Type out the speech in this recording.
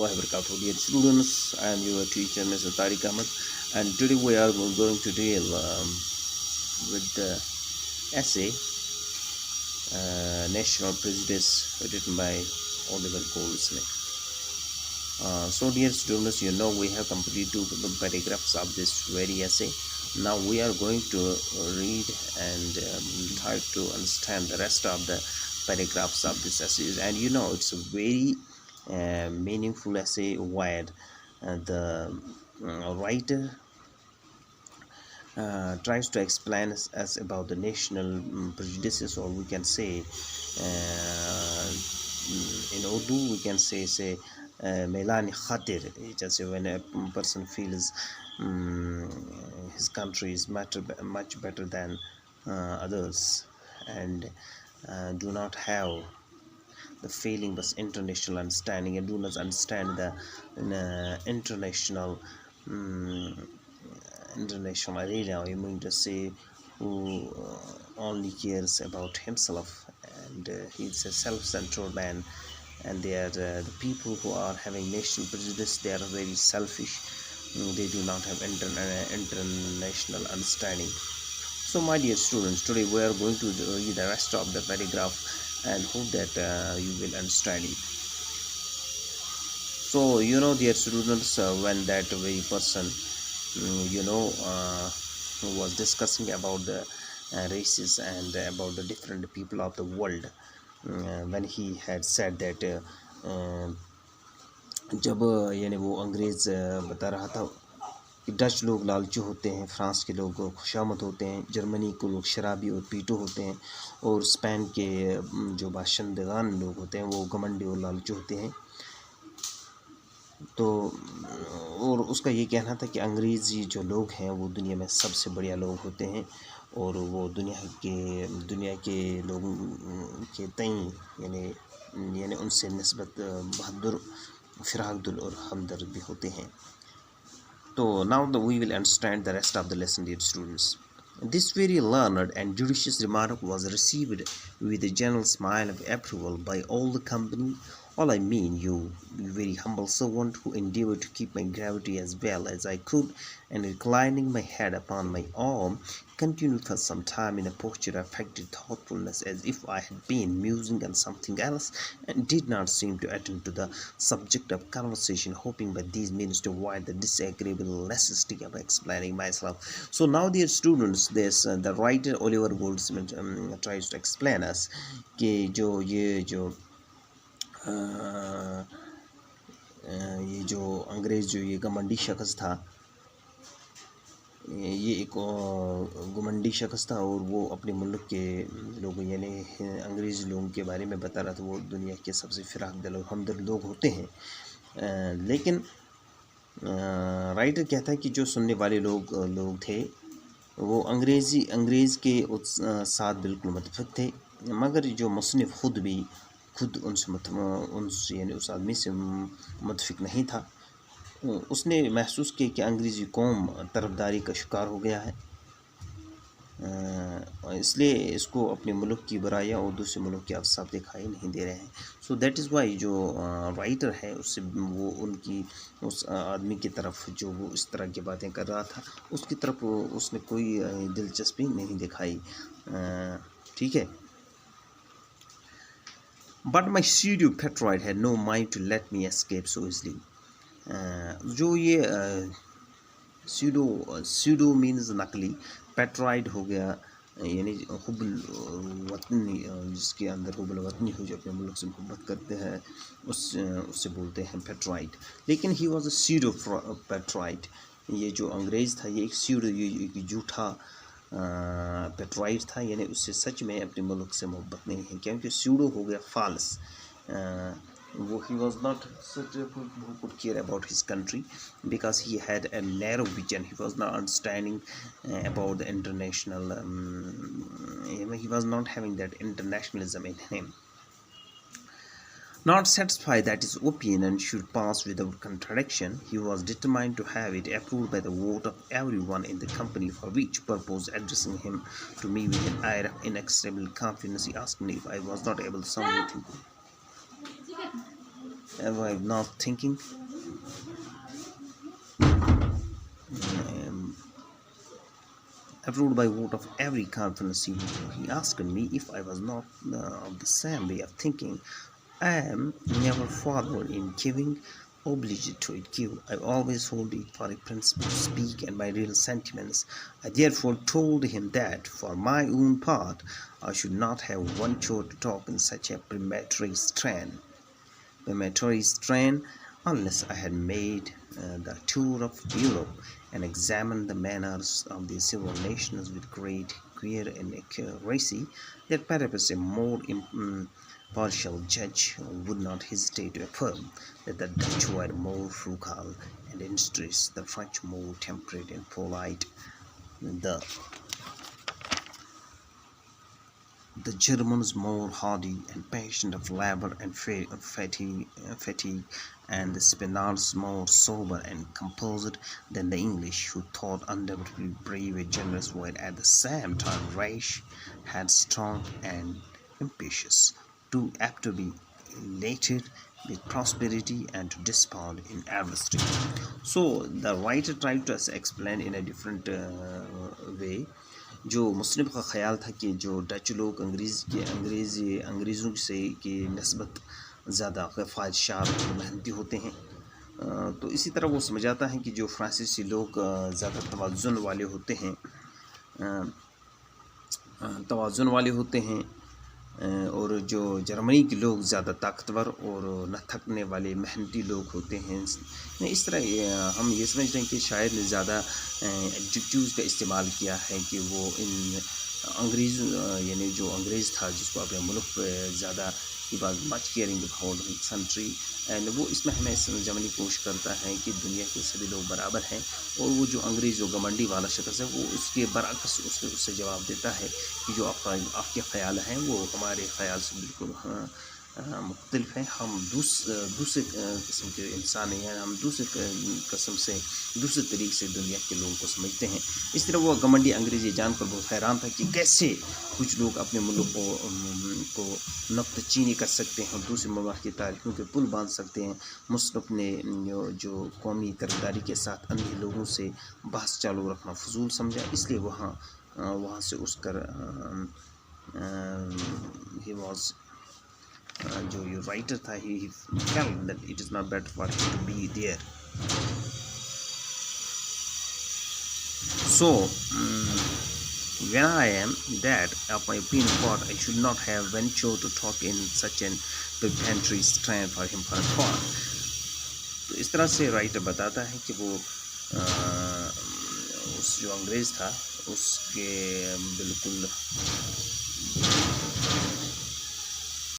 warahmatullahi wabarakatuh. Dear students, I am your teacher, Mr. Tariq Ahmed, and today we are going to deal with the essay National Prejudice written by Oliver Goldsmith. So, dear students, you know we have completed two paragraphs of this very essay. Now we are going to read and try to understand the rest of the paragraphs of this essay. And you know it's a very meaningful essay where the writer tries to explain us about the national prejudices, or we can say in Urdu we can say Melani Khatir, just when a person feels his country is much better than others, and do not have the feeling was international understanding, and do not understand the um, international arena. I mean to say, who only cares about himself, and he's a self-centered man, and they are the people who are having national prejudice. They are very selfish. They do not have international understanding. So, my dear students, today we are going to read the rest of the paragraph and hope that you will understand it. So, you know, dear students, when that very person, who was discussing about the races and about the different people of the world, when he had said that जब यानी वो अंग्रेज़ बता रहा था कि Dutch लोग लालचू होते हैं, फ्रांस के लोग खुशामद होते हैं, जर्मनी को लोग शराबी और पीटू होते हैं, और स्पेन के जो बाशिंदगान लोग होते हैं वो घमंडी और लालचू होते हैं। तो और उसका ये कहना था कि अंग्रेज़ी जो लोग हैं वो दुनिया में सबसे बढ़िया लोग होते हैं, और वो दुनिया के लोगों के तई यानी उनसे निस्बत बहादुर, फिराकदिल और हमदर्द भी होते हैं। So now we will understand the rest of the lesson, dear students. This very learned and judicious remark was received with a general smile of approval by all the company. All I mean, you very humble servant, who endeavored to keep my gravity as well as I could, and reclining my head upon my arm, continued for some time in a posture of affected thoughtfulness, as if I had been musing on something else, and did not seem to attend to the subject of conversation, hoping by these means to avoid the disagreeable necessity of explaining myself. So now, dear students, this the writer Oliver Goldsmith tries to explain us कि ये जो अंग्रेज़ जो ये घमंडी शख्स था, ये एक घमंडी शख्स था, और वो अपने मुल्क के लोगों यानी अंग्रेज़ी लोगों के बारे में बता रहा था वो दुनिया के सबसे फिराकदिल और हमदर्द लोग होते हैं। लेकिन राइटर कहता है कि जो सुनने वाले लोग थे वो अंग्रेज़ के साथ बिल्कुल मुतफ़िक थे, मगर जो मुसन्निफ़ खुद उनसे यानी उस आदमी से मुतफ़िक नहीं था। उसने महसूस किया कि अंग्रेज़ी कौम तरफदारी का शिकार हो गया है, इसलिए इसको अपने मुल्क की बुराइयाँ और दूसरे मुल्क के अवसाफ दिखाई नहीं दे रहे हैं। सो दैट इज़ वाई जो राइटर है उससे वो उस आदमी की तरफ जो वो इस तरह की बातें कर रहा था उसकी तरफ उसने कोई दिलचस्पी नहीं दिखाई। ठीक है। But my pseudo patriot had no mind to let me escape so easily. जो ये pseudo means नकली, patriot हो गया यानी हुब्बुल वतनी, जिसके अंदर हुब्बुल वतनी हो, जो अपने मुल्क से मोहब्बत करते हैं उससे बोलते हैं patriot। लेकिन he was a pseudo patriot। ये जो अंग्रेज़ था ये एक pseudo, एक झूठा पेट्राइट था, यानी उससे सच में अपने मुल्क से मोहब्बत नहीं है, क्योंकि स्यूडो हो गया फॉल्स। वो he was not such a who could care about his country because he had a narrow vision. He was not understanding about the international, he was not having that internationalism in him. Not satisfied that his opinion should pass without contradiction, he was determined to have it approved by the vote of everyone in the company, for which purpose, addressing him to me with an air of inexpressible confidence, he asked me if I was not able somewhat am I not thinking? Approved by vote of every conference. He asked me if I was not of the same way of thinking. I am never forward in giving, obliged to give. I always hold it for a principle to speak and my real sentiments. I therefore told him that, for my own part, I should not have ventured to talk in such a preliminary strain unless I had made the tour of Europe and examined the manners of the several nations with great care and accuracy, that perhaps a more impartial judge would not hesitate to affirm that the Dutch were more frugal and industrious, the French more temperate and polite, the Germans more hardy and patient of labor and fatigue, and the Spaniards more sober and composed than the English, who thought undoubtedly brave and generous, were at the same time rash, headstrong, and ambitious, too apt to be elated with prosperity and to despond in adversity. So the writer tried to explain in a different way. جو مسلم کا خیال تھا کہ جو Dutch لوگ انگریزوں سے کی نسبت زیادہ خواہشات اور محنتی ہوتے ہیں، تو اسی طرح وہ سمجھاتا ہے کہ جو فرانسیسی لوگ زیادہ توازن والے ہوتے ہیں اور جو جرمنی کے لوگ زیادہ طاقتور اور نہ تھکنے والے محنتی لوگ ہوتے ہیں. اس طرح ہم یہ سمجھ رہے ہیں کہ شاعر نے زیادہ ایڈجیکٹیوز کا استعمال کیا ہے کہ وہ ان یعنی جو انگریز تھا جس کو اپنے ملک پہ زیادہ مچ کیئرنگ اباؤٹ کنٹری، اینڈ وہ اس میں ہمیں سمجھانے کی کوشش کرتا ہے کہ دنیا کے سبھی لوگ برابر ہیں، اور وہ جو انگریز جو گمنڈی والا شخص ہے وہ اس کے برعکس اس سے جواب دیتا ہے کہ جو آپ کے خیال ہیں وہ ہمارے خیال سے بالکل مختلف ہیں. ہم دوسرے قسم کے انسان ہیں، ہم دوسرے طریقے سے دنیا کے لوگوں کو سمجھتے ہیں. اس طرح وہ گمنڈی انگریز یہ جان کر بہت حیران تھا کہ کیسے کچھ لوگ اپنے ملک کو نقد چینی کر سکتے ہیں اور دوسرے ممالک کی تاریخوں کے پل باندھ سکتے ہیں. مصنف نے جو قومی طرفداری کے ساتھ اندھے لوگوں سے بحث چالو رکھنا فضول سمجھا، اس لیے وہاں سے اس کر جو یہ رائٹر تھا he felt that it is not better for him to be there. So when I am that of my opinion part, I should not have ventured to talk in such an preparatory strain for him for a thought. تو اس طرح سے writer بتاتا ہے کہ وہ اس جو انگریز تھا اس کے بالکل